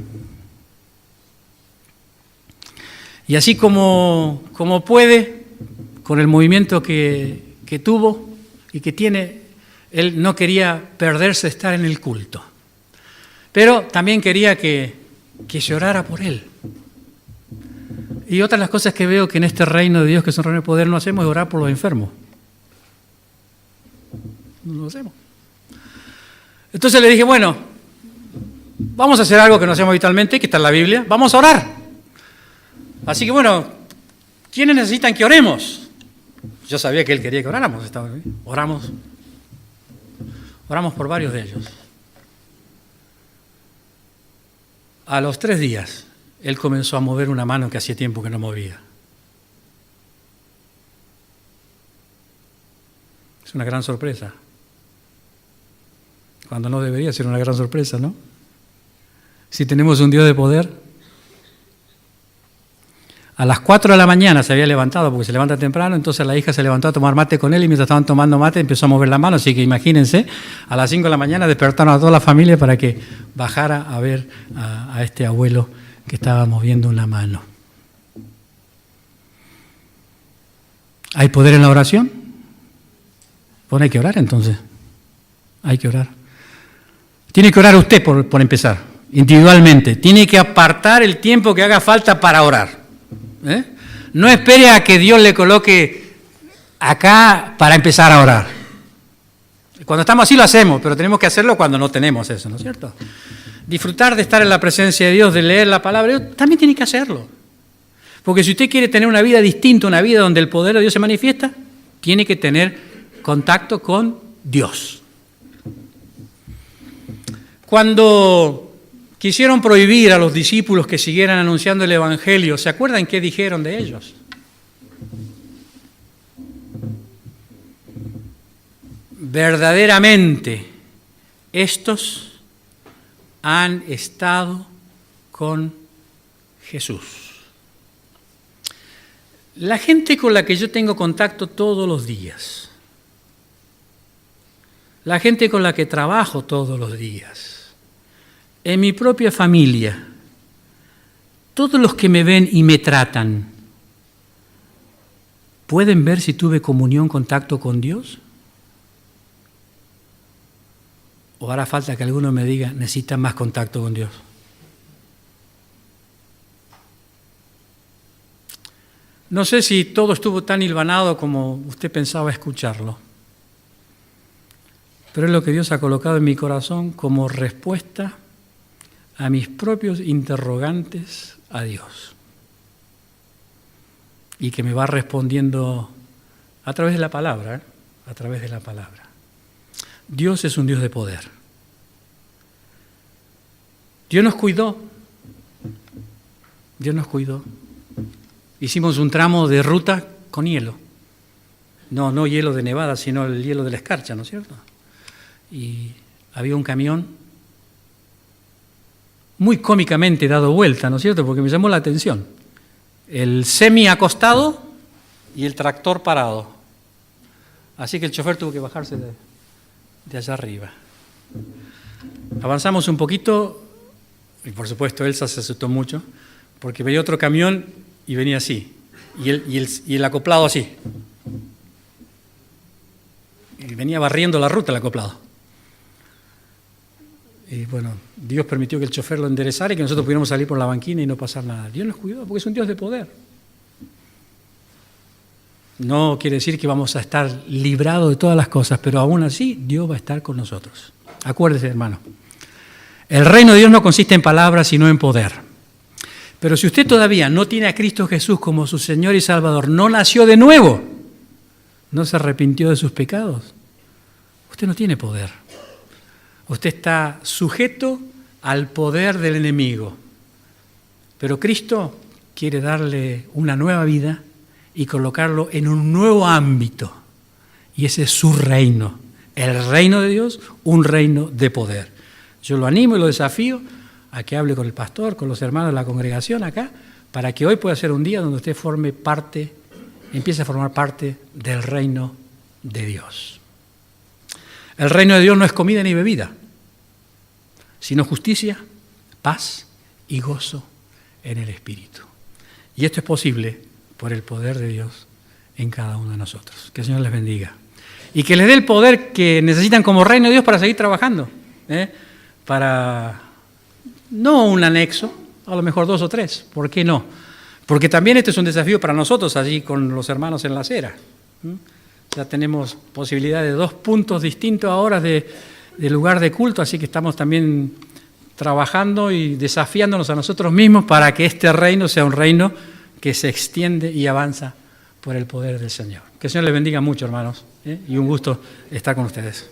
Y así como puede, con el movimiento que tuvo y que tiene, él no quería perderse de estar en el culto. Pero también quería que se orara por él. Y otra de las cosas que veo que en este reino de Dios, que es un reino de poder, no hacemos es orar por los enfermos. No lo hacemos. Entonces le dije, bueno, vamos a hacer algo que no hacemos habitualmente, que está en la Biblia, vamos a orar. Así que bueno, ¿quiénes necesitan que oremos? Yo sabía que él quería que oráramos, oramos por varios de ellos. A los 3 días, él comenzó a mover una mano que hacía tiempo que no movía. Es una gran sorpresa. Cuando no debería ser una gran sorpresa, ¿no? Si tenemos un Dios de poder. A las 4 de la mañana se había levantado, porque se levanta temprano, entonces la hija se levantó a tomar mate con él y mientras estaban tomando mate empezó a mover la mano, así que imagínense, a las 5 de la mañana despertaron a toda la familia para que bajara a ver a este abuelo que estaba moviendo una mano. ¿Hay poder en la oración? Bueno, hay que orar entonces, hay que orar. Tiene que orar usted por empezar, individualmente, tiene que apartar el tiempo que haga falta para orar. No espere a que Dios le coloque acá para empezar a orar. Cuando estamos así lo hacemos, pero tenemos que hacerlo cuando no tenemos eso, ¿no es cierto? Disfrutar de estar en la presencia de Dios, de leer la palabra de Dios, también tiene que hacerlo. Porque si usted quiere tener una vida distinta, una vida donde el poder de Dios se manifiesta, tiene que tener contacto con Dios. Cuando quisieron prohibir a los discípulos que siguieran anunciando el Evangelio, ¿se acuerdan qué dijeron de ellos? Verdaderamente, estos han estado con Jesús. La gente con la que yo tengo contacto todos los días, la gente con la que trabajo todos los días, en mi propia familia, todos los que me ven y me tratan, ¿pueden ver si tuve comunión, contacto con Dios? ¿O hará falta que alguno me diga, necesita más contacto con Dios? No sé si todo estuvo tan hilvanado como usted pensaba escucharlo, pero es lo que Dios ha colocado en mi corazón como respuesta a mis propios interrogantes a Dios. Y que me va respondiendo a través de la palabra, a través de la palabra. Dios es un Dios de poder. Dios nos cuidó. Dios nos cuidó. Hicimos un tramo de ruta con hielo. No hielo de nevada, sino el hielo de la escarcha, ¿no es cierto? Y había un camión muy cómicamente dado vuelta, ¿no es cierto? Porque me llamó la atención. El semi acostado y el tractor parado. Así que el chofer tuvo que bajarse de allá arriba. Avanzamos un poquito, y por supuesto Elsa se asustó mucho, porque veía otro camión y venía así, y el acoplado así. Y venía barriendo la ruta el acoplado. Y bueno, Dios permitió que el chofer lo enderezara y que nosotros pudiéramos salir por la banquina y no pasar nada. Dios nos cuidó porque es un Dios de poder. No quiere decir que vamos a estar librados de todas las cosas, pero aún así Dios va a estar con nosotros. Acuérdese, hermano. El reino de Dios no consiste en palabras, sino en poder. Pero si usted todavía no tiene a Cristo Jesús como su Señor y Salvador, no nació de nuevo, no se arrepintió de sus pecados, usted no tiene poder. Usted está sujeto al poder del enemigo. Pero Cristo quiere darle una nueva vida y colocarlo en un nuevo ámbito. Y ese es su reino. El reino de Dios, un reino de poder. Yo lo animo y lo desafío a que hable con el pastor, con los hermanos de la congregación acá, para que hoy pueda ser un día donde usted empiece a formar parte del reino de Dios. El reino de Dios no es comida ni bebida, sino justicia, paz y gozo en el Espíritu. Y esto es posible por el poder de Dios en cada uno de nosotros. Que el Señor les bendiga. Y que les dé el poder que necesitan como reino de Dios para seguir trabajando. Para, no un anexo, a lo mejor 2 o 3. ¿Por qué no? Porque también este es un desafío para nosotros allí con los hermanos en la acera. Ya tenemos posibilidad de 2 puntos distintos ahora de lugar de culto, así que estamos también trabajando y desafiándonos a nosotros mismos para que este reino sea un reino que se extiende y avanza por el poder del Señor. Que el Señor les bendiga mucho, hermanos, y un gusto estar con ustedes.